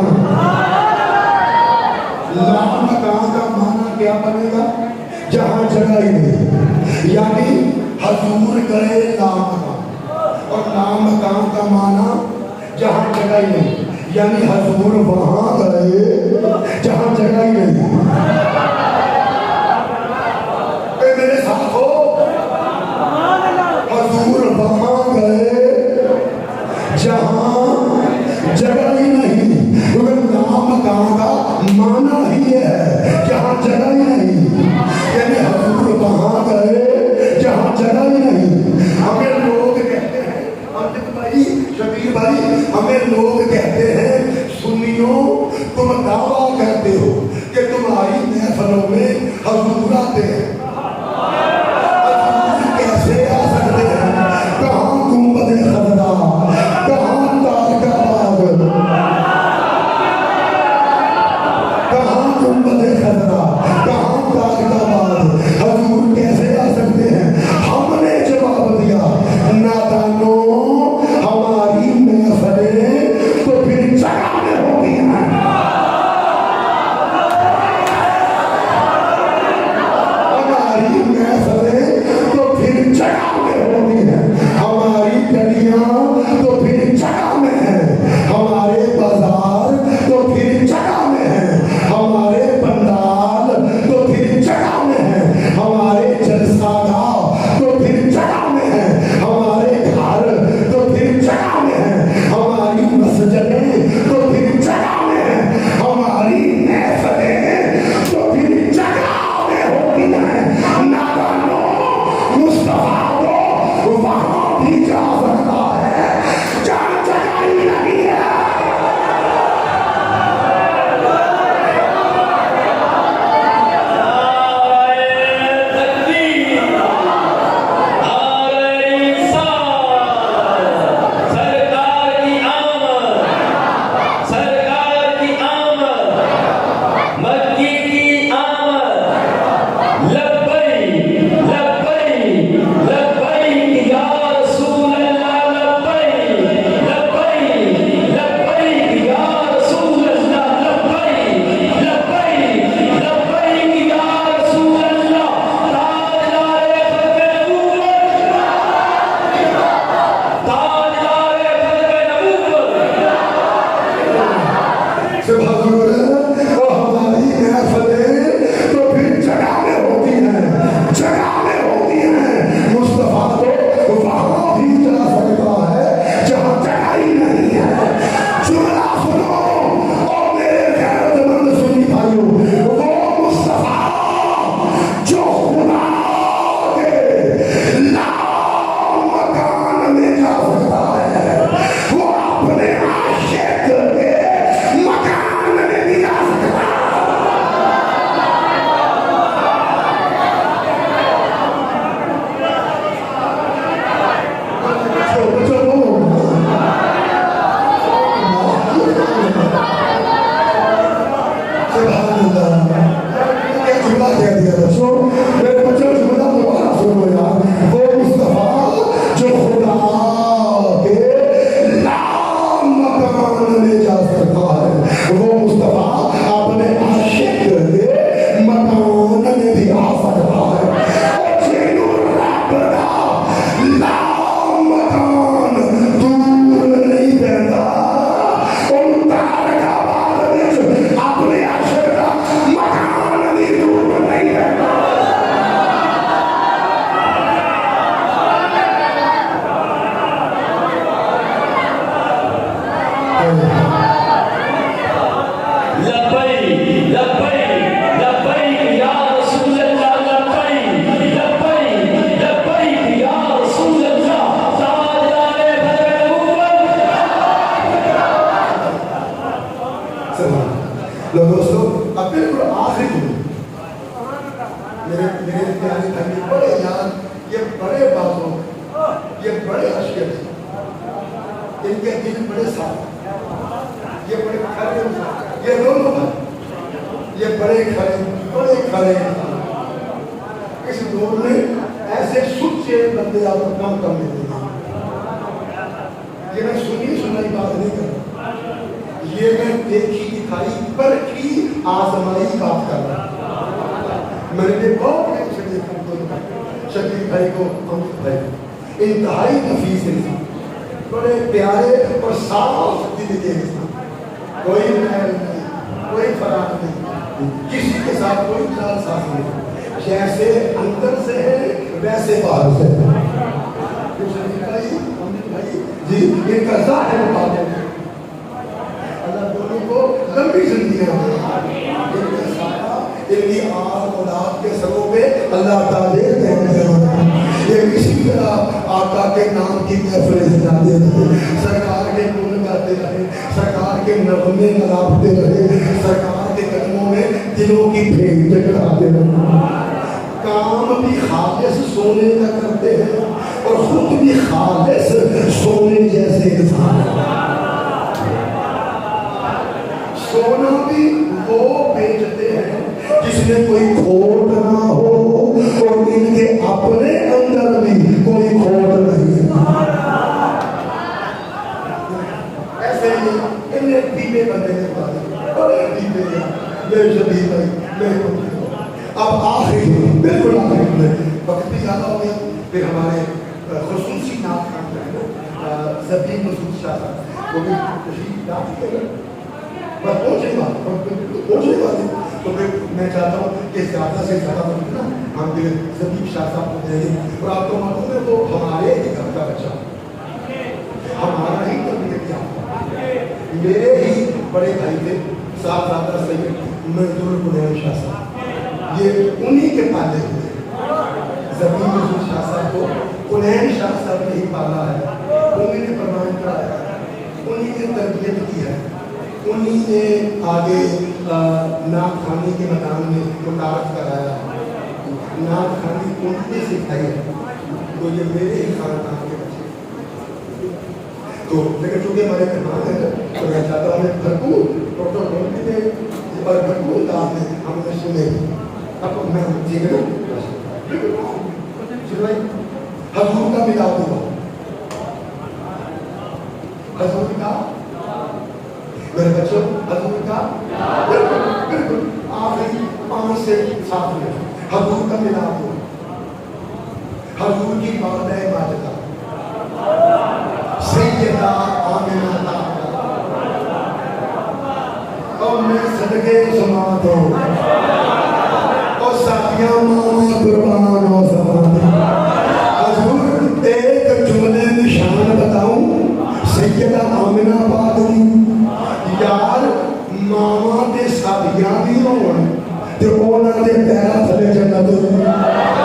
لا مکان کا معنی کیا بنے گا؟ جہاں جگہ ہی نہیں، یعنی حضور گئے لا مکان، اور لا مکان کا معنی جہاں جگہ ہی نہیں، یعنی حضور وہاں گئے جہاں جگہ ہی نہیں۔ اے میرے ساتھ ہو، حضور وہاں گئے جہاں جگہ ہی نہیں، کیونکہ لامکان کا معنی ہی ہے جہاں جگہ ہی نہیں، یعنی حضور وہاں گئے جہاں جگہ ہی نہیں۔ ہمیں لوگ کہتے ہیں، امجد بھائی، شبیر بھائی، ہمیں لوگ کہتے ہیں سنیوں تم دعویٰ کرتے ہو کہ تمہاری محفلوں میں حضور آتے ہیں، حضور کیسے آ سکتے ہیں؟ کہاں گنبد خضرا، کہاں تاج کا باغ، کہاں گنبد خضرا، کہاں تاج کا باغ، حضور کیسے آ سکتے ہیں؟ ہم نے جواب دیا نادانوں، ہماری محفلیں تو پھر جگہ میں ہوگی ہیں، ہماری محفلیں تو پھر جگہ میں ہوگی ہیں، ہماری گلیاں تو پھر جگہ میں ہیں، ہمارے بازار تو پھر جگہ میں ہیں، ہمارے پنڈال تو پھر جگہ میں ہیں، ہمارے جلسہ گاہ تو پھر جگہ میں ہیں، ہمارے گھر تو پھر جگہ میں ہیں، ہماری مسجدیں تو پھر جگہ میں ہیں، ہماری محفلیں تو پھر جگہ میں ہوتی ہیں۔ نادانوں، مصطفیٰ تو وہاں بھی جا سکتا ہے جہاں جگہ ہی نہیں ہے۔ لبیک لبیک لبیک یا رسول اللہ مکان دور نہیں رہتا ان تارکا بعد اپنے عشق کا مکان بھی دور نہیں رہتا دوستو اب بالکل آخری جملے میرے پیارے بھائی بڑے یاد یہ بڑے باتوں یہ بڑے اشکر ان کے دل بڑے صاف یہ بڑے کھڑے یہ دونوں بھائی یہ بڑے کھڑے اس دور میں ایسے سچے بندے آپ کو کم ملتے ہیں یہ میں سنی بات نہیں کر رہا یہ میں دیکھی دکھائی پرکھی آزمائی بات کر رہا میں نے بہت شکیل بھائی کو امت بھائی انتہائی نفیس انسان بڑے پیارے اور صاف دل کے انسان کوئی محل نہیں کوئی فراق نہیں کسی کے ساتھ کوئی چال ساتھ نہیں جیسے اندر سے ہے ویسے باہر سے ہے شکیل بھائی امت بھائی جی یہ کا ظاہر بات ہے اللہ دونوں کو لمبی زندگیاں ان کی آل اولاد کے سروں پہ اللہ تعالی یہ کسی طرح آقا کے نام کی محفلیں سجاتے رہے سرکار کے گن گاتے رہے سرکار کے نغمے ملاپتے رہے سرکار کے قدموں میں دلوں کی بھیٹ چڑھاتے رہے کام بھی خالص سونے کا کرتے ہیں اور خود بھی خالص سونے جیسے انسان سونا بھی وہ بیچتے ہیں جس میں کوئی کھوٹ نہ ہو اور ان کے اپنے اندر بھی کوئی کھوٹ نہیں ایسے ہی انہیں دیبے بندے کے بعد بڑے دیبے میرے شبیر بھائی میرے کو اب آخری بالکل آخری میں وقت بھی زیادہ ہو گیا پھر ہمارے خصوصی نام کام کریں زبین مسعود شاہ صاحب وہ بھی تشریف لاتے ہیں بس پہنچے بات تو پھر میں چاہتا ہوں کہ زیادہ سے زیادہ وقت نا ہم پھر زبین شاہ صاحب کو دیں گے اور آپ کو معلوم ہے وہ ہمارے ہی گھر کا بچہ ہمارا ہی تربیت کیا میرے ہی بڑے بھائی تھے صاحبزادہ سید منظور قنین شاہ صاحب یہ انہی کے پالے ہوئے زبین مسعود شاہ صاحب کو قنین شاہ صاحب نے ہی پالا ہے انہی نے پروان کرایا انہی نے تربیت کی ہے انہی نے آگے نعت خوانی کے میدان میں متعارف کرایا نعت خوانی انہی نے سکھائی ہے تو یہ میرے ہی خاندان کے بچے تو لیکن چونکہ ہمارے مہمان ہیں تو میں چاہتا ہوں ہمیں بھرپور پروٹوکول بھی دیں اور بھرپور دعوت میں ہم نے سنے اب میں ٹھیک ہے حضور کا ملاپ ہوا حضور کا میرے بچوں حضور کا بالکل آخری 5 سے 7 منٹ حضور کا ملاپ ہوا حضور کی والدہ ماجدہ سیدہ آمنہ اور میں صدقے سماعت ہوں اور ساتھیاں ماما قربان و زمان حضور ایک جملے نشان بتاؤں سیدہ آمنہ بات کی یار ماما دے ساتھیاں بھی ہوں تے اونا دے پیرا تھلے جنت حضور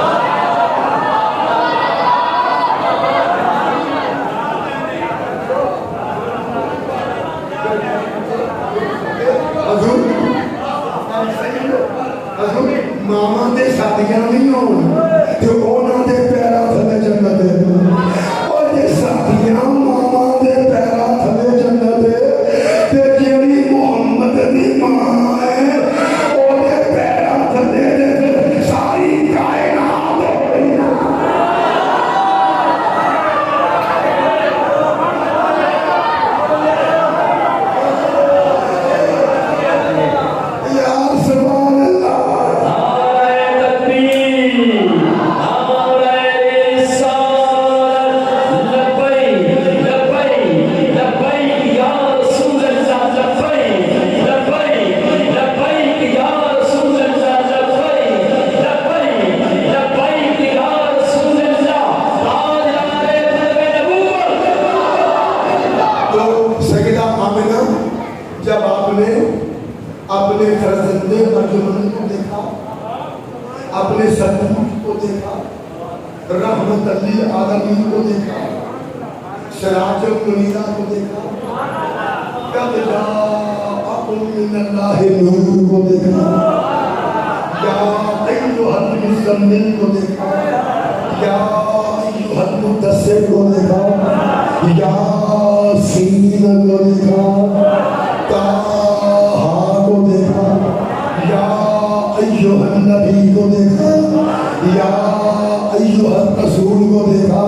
جنت ارجمن کو دیکھا، اپنے سدوت کو دیکھا، رحمت للعالمین کو دیکھا، سراج المنیرہ کو دیکھا، قد جاءکم من اللہ نور کو دیکھا، یا ایھا المزمل کو دیکھا، یا ایھا المدثر کو دیکھا، یاسین کو دیکھا، طٰہٰ کو دیکھا، یا ایھا النبی کو دیکھا، یا ایھا الرسول کو دیکھا،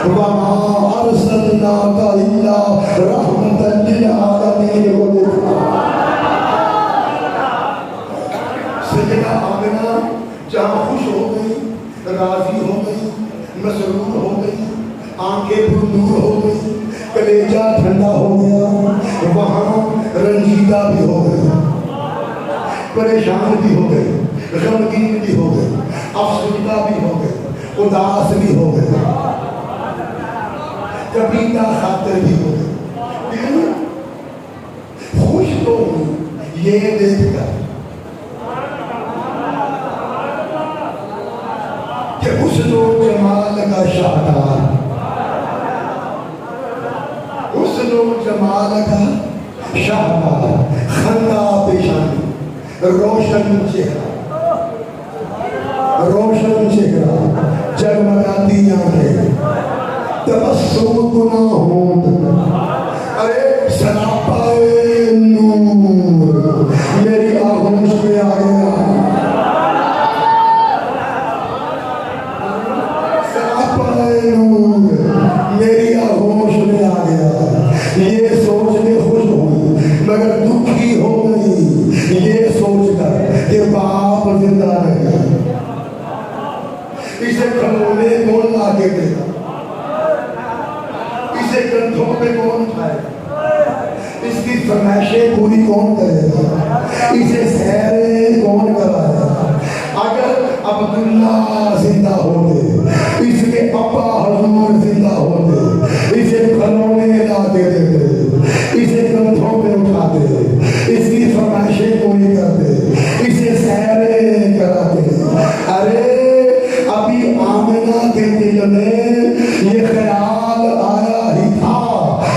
وما ارسلناک الا رحمۃ للعالمین کو دیکھا۔ سیدہ آمنہ جہاں خوش ہو گئی، راضی ہو گئی، مسرور ہو گئی، آنکھیں پر نور ہو گئی، کلیجہ ٹھنڈا ہو گیا، وہاں رنجیدہ بھی ہو گئی، پریشان بھی ہو گئی، غمگین بھی ہو گئی، افسردہ بھی ہو گئی، اداس بھی ہو گئی، کبیدہ خاطر بھی ہو گئی، لیکن خوش تو ہوئی یہ دیکھ کر کہ حسن و جمال کا شاہکار، حسن و جمال کا شاہکار، خندہ پیشانی، روشن چہرہ، روشن چہرہ، جگمگاتی آنکھیں، تبسم گناہ ہونٹ، ارے سراپائے نور میری آغوش میں آ گیا، سراپائے نور میری آغوش میں آ گیا، یہ سوچ کے خوش ہوئی مگر دکھی ہو گئی یہ سوچ کر کہ باپ زندہ نہیں، اسے کھلونے کون لا کے دے گا، اسے کندھوں پہ کون اٹھائے گا، اس کی فرمائشیں پوری کون کرے گا، اسے سیریں کون کرائے گا۔ اگر عبداللہ زندہ ہوتے، اس کے ابا حضور زندہ ہوتے، اسے کھلونے لا کے دیتے، اسے کندھوں پہ اٹھاتے، اس کی فرمائشیں پوری کرتے، اسے سیریں کراتے۔ ارے ابھی آمنہ کے دل میں یہ خیال آیا ہی تھا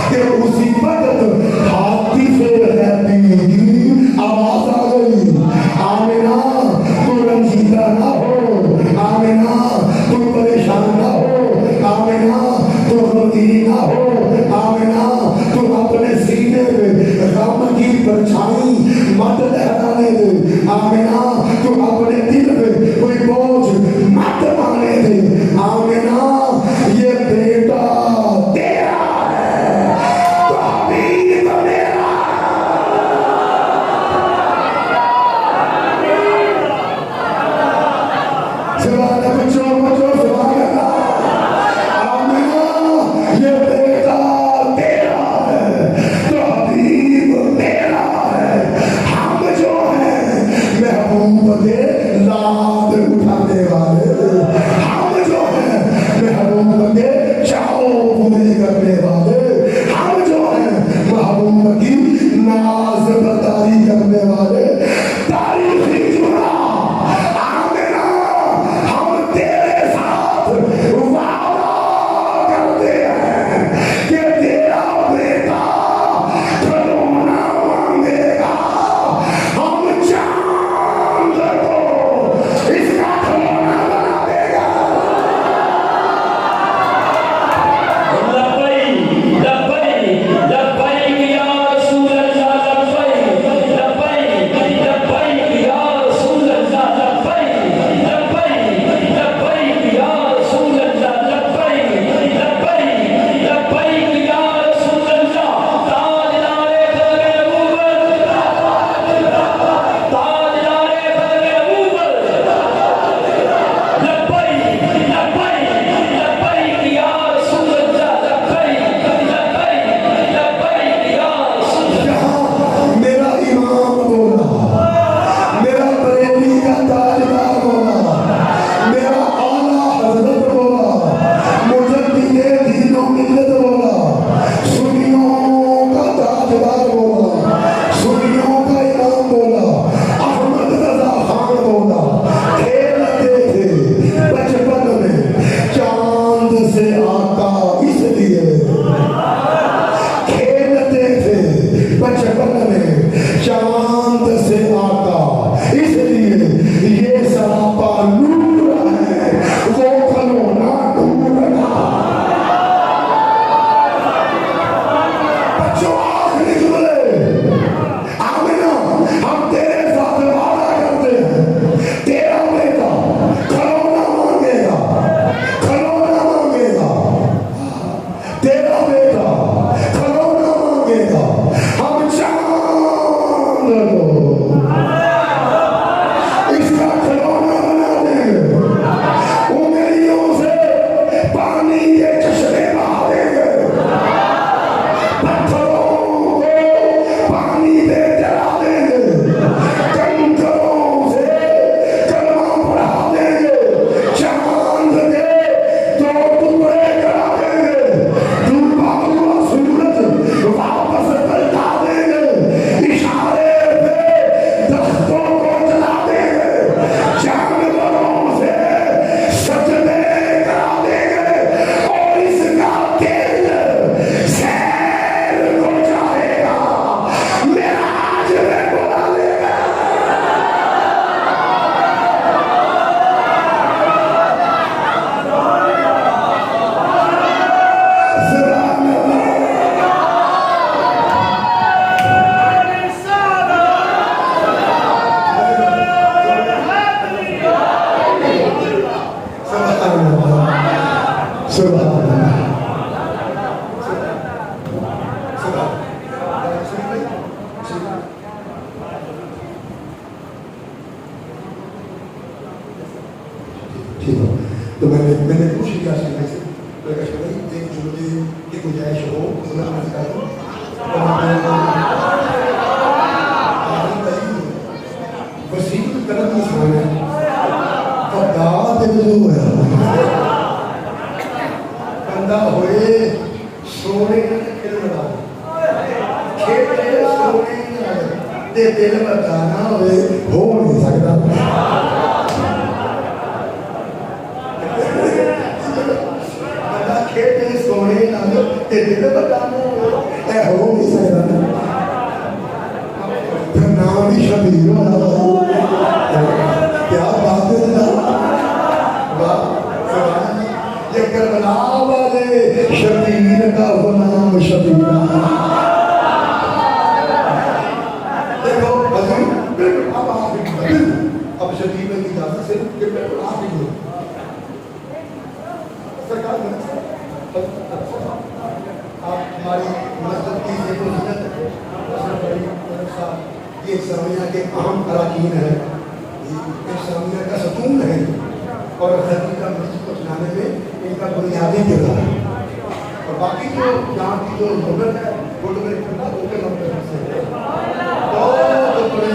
کہ اسی وقت ہاتھی سے رہتی آواز آ گئی، آمنہ تو رنجیدہ نہ ہو، آمنہ تو پریشان نہ ہو، آمنہ تو غمگین نہ ہو، آمنہ تو اپنے سینے پہ غم کی پرچھائی مت لہرانے دے، آمنہ تو اپنے دل پہ کوئی بوجھ مت مانے دے، آمنہ یہ بیٹا سے آقا اس لیے کھیلتے تھے بچپن میں، چاند سے آقا اس لیے یہ سراپا نور ہے، وہ کھلونا ڈھونڈ رہا۔ بچوں آخری جملے، آمینہ ہم تیرے ساتھ وعدہ کرتے ہیں، تیرا بیٹا کھلونا مانگے گا، کھلونا مانگے گا، تیرا بیٹا کھلونا مانگے گا، ہم چاند کو اس کا کھلونا بنا دیں گے، انگلیوں سے پانی کے چشمے بہا دیں گے، پتھروں کو پانی دے جلا دیں گے، کنکروں سے کلمہ پڑھا دیں گے، چاند کے دو ٹکڑے کرا دیں گے، ڈوبا ہوا سورج واپس پلٹا دیں گے، اشارے پہ درختوں کو جلا دیں گے، جانوروں سے سجدے کرا دیں گے، اور اس کا دل سیر کو چاہے گا، معراج میں بلا لے گا۔ سبحان اللہ۔ سبحان اللہ، سبحان اللہ، ٹھیک ہے۔ تو میں نے کوشش کیا سیکھنے سے، تو ایک ایک جملے کی گنجائش ہو تو میں عرض کر دوں۔ وسیع قلم انسان ہے، فقات وضو ہے، بندہ ہوئے سونے کھیل بتا کھیلے سونے تے دل بتانا ہوئے ہو نہیں سکتا۔ بندہ کھیلے سونے تے دل بتانا اے ہو نہیں سکتا۔ پھر نام بھی شبیر والا کیا بات ہے جناب، یہ کربلا والے شبیر کا وہ نام شبیر۔ دیکھو حضور بالکل اب آپ اب شبیر کی اجازت سے کہ بالکل آپ ہی لوگ سرکار آپ ہماری مسجد کی یہ محنت ہے، یہ اسلامیہ کے اہم اراکین ہیں، اسلامیہ کا ستون ہے، اور حقیقہ مسجد کو چلانے میں ان کا بنیادی کردار ہے۔ اور باقی جو یہاں کی جو دولت ہے وہ تو میرے خیال وہ کے نمبر سے بہت بڑے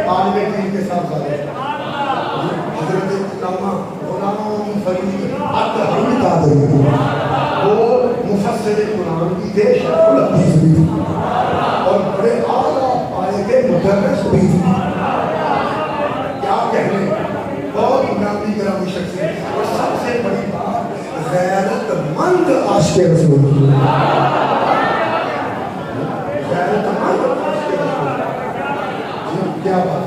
عالم دین کے ساتھ زیادہ حضرت علامہ غلام فرید اطہری قادری وہ مفسر قرآن بھی تھے، شیخ الحدیث بھی تھے، اور بڑے اعلیٰ پائے کے مدرس بھی تھے۔ کیا کہنے، بہت نامی گرامی شخصیت، اور سب سے بڑی بات غیرت مند عاشق رسول، غیرت مند عاشق رسول۔ کیا بات،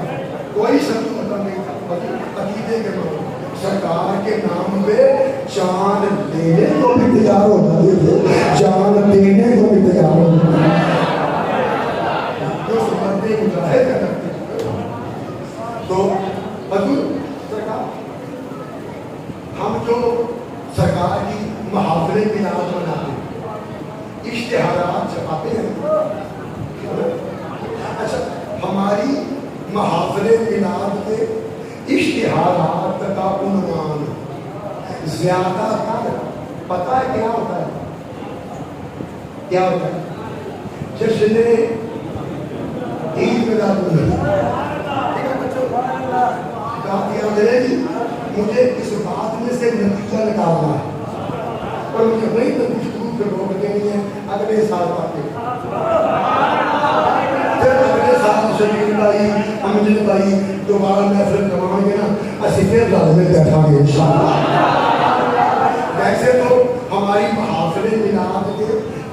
کوئی شخص مطلب نہیں تھا، عقیدے کے مطلب سرکار کے نام پہ جان لینے کو بھی تیار ہوتا ہے، جان دینے کو بھی تیار ہوتا ہے، جو سمجھتے مجاہد کرتے ہیں۔ تو حضور سرکار ہم جو سرکار کی محافل میلاد مناتے ہیں، اشتہارات چھپاتے ہیں، اچھا ہماری محافل میلاد کے اشتہارات کا عنوان زیادہ تر پتہ ہے کیا ہوتا ہے؟ کیا ہوتا ہے؟ جشن عید میلاد النبی۔ مجھے اس بات میں سے نتیجہ نکالنا ہے، اور مجھے وہی شروع پہ روک دینی ہے اگلے سال تک۔ پھر اگلے سال شبیر بھائی امجد بھائی دوبارہ محفل کروائیں گے نا، اسی پھر میں بیٹھا گے انشاءاللہ۔ ویسے تو ہماری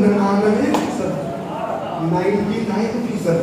99%, 99%,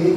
1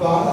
12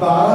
12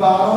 12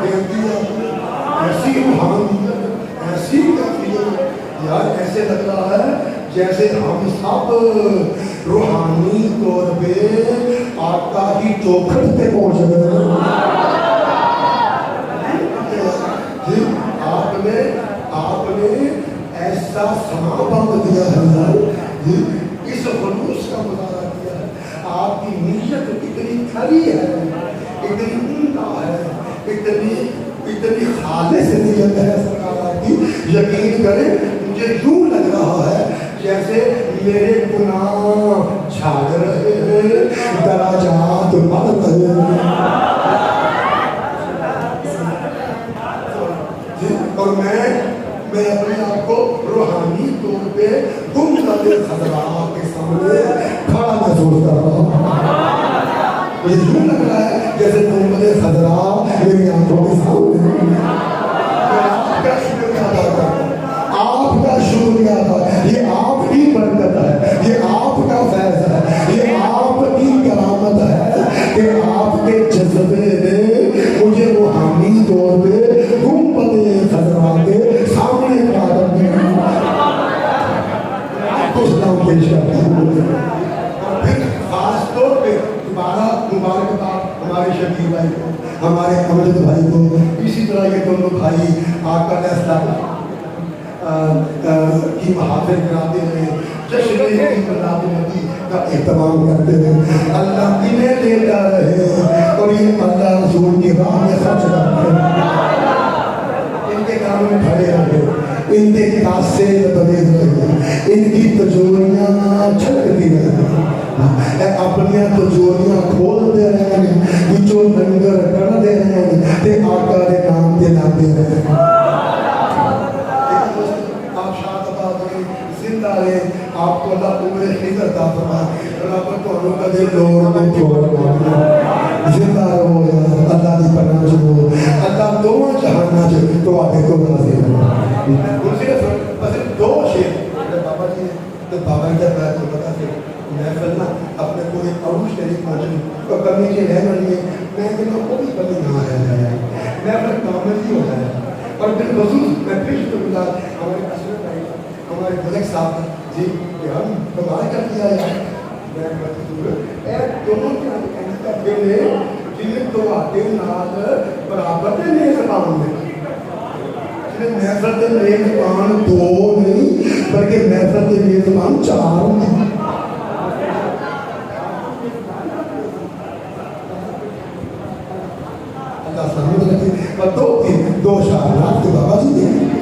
دیتی ہے ایسی روحانیت ایسی کیفیت یار ایسے لگ رہا ہے جیسے ہم سب روحانی طور پہ آقا کی چوکھٹ پہ پہنچ گئے ہیں آپ نے ایسا سما بند دیا ہے اس خلوص کا مظاہرہ کیا ہے آپ کی نیت اتنی کھری ہے اتنی عمدہ ہے اتنی خالص نیت ہے سرکار آپ کی یقین کریں مجھے یوں لگ رہا ہے جیسے میرے گناہ جھاڑ رہے ہیں دراجات بڑھ رہے ہیں اور میں اپنے آپ کو روحانی طور پہ گنبد خضرا کے سامنے کھڑا محسوس کر رہا ہوں مجھے یوں لگ رہا ہے جیسے گنبد خضرا میری آنکھوں کے سامنے آپ کا شکریہ ادا کرتا ہوں آپ کا شکریہ ادا یہ آپ کی برکت ہے یہ آپ کا فیض ہے یہ آپ کی کرامت ہے کہ آپ کے جذبے نے مجھے روحانی طور پہ گنبد خضرا کے سامنے کھڑا کر دیا آپ کو سلام پیش کرتا ہوں اور پھر خاص طور پہ دوبارہ مبارکباد ہمارے شبیر بھائی کو ہمارے امجد بھائی کو اسی طرح یہ دونوں بھائی آقا علیہ السلام کی محافل کراتے ہیں جشن میلاد نبی کا اہتمام کرتے ہیں اللہ انہیں لیتا رہے اور یہ اللہ رسول کی راہ میں خرچ کرتے ہیں ان کے کاموں میں کھڑے رہے ان کے کاسے بدے رہے ان کی تجوریاں چھلکتی رہے اپنیاں تجوریاں کھول دے رہے ہیں جو لنگر کر دے رہے ہیں تے آقا دے نام دے لاتے رہے آپ شاد آباد رہے زندہ رہے آپ کو اللہ عمر خضر عطا فرمائے رب کو انہوں کا دل لوڑ میں چھوڑ مانگا زندہ رہو اللہ دی پناہ چھوڑ اللہ دونوں جہانا چھوڑ تو آگے کو نازل ہے بس دو شیر بابا جی تو بابا جی میں تو بتا سے محفل نہ اپنے کو ایک عروج کے لیے پہنچوں تو کمی کے رہ رہی ہے میں کہ کوئی کمی نہ ہے محفل کامل ہی ہوتا ہے اور بالخصوص میں پھر شکر گزار ہمارے اسرت بھائی ہمارے ملک صاحب جی کہ ہم کمال کر دیا ہے دونوں کے کرتے ہیں جن تو آتے نال برابر کے میزبان میں محفل کے میزبان دو نہیں بلکہ محفل کے میزبان چار ہیں اللہ سلامت رکھے اور دو شاعرات کے بابا جی دیں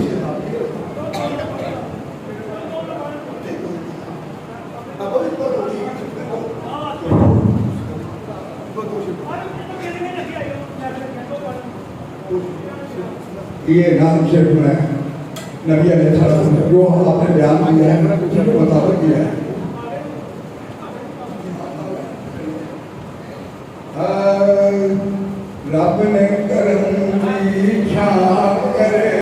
یہ نام شریف میں نبی علیہ السلام نے جو آپ نے بیان کیا ہے اس کے مطابق کیا ہے رب نے کرم کی چھان کر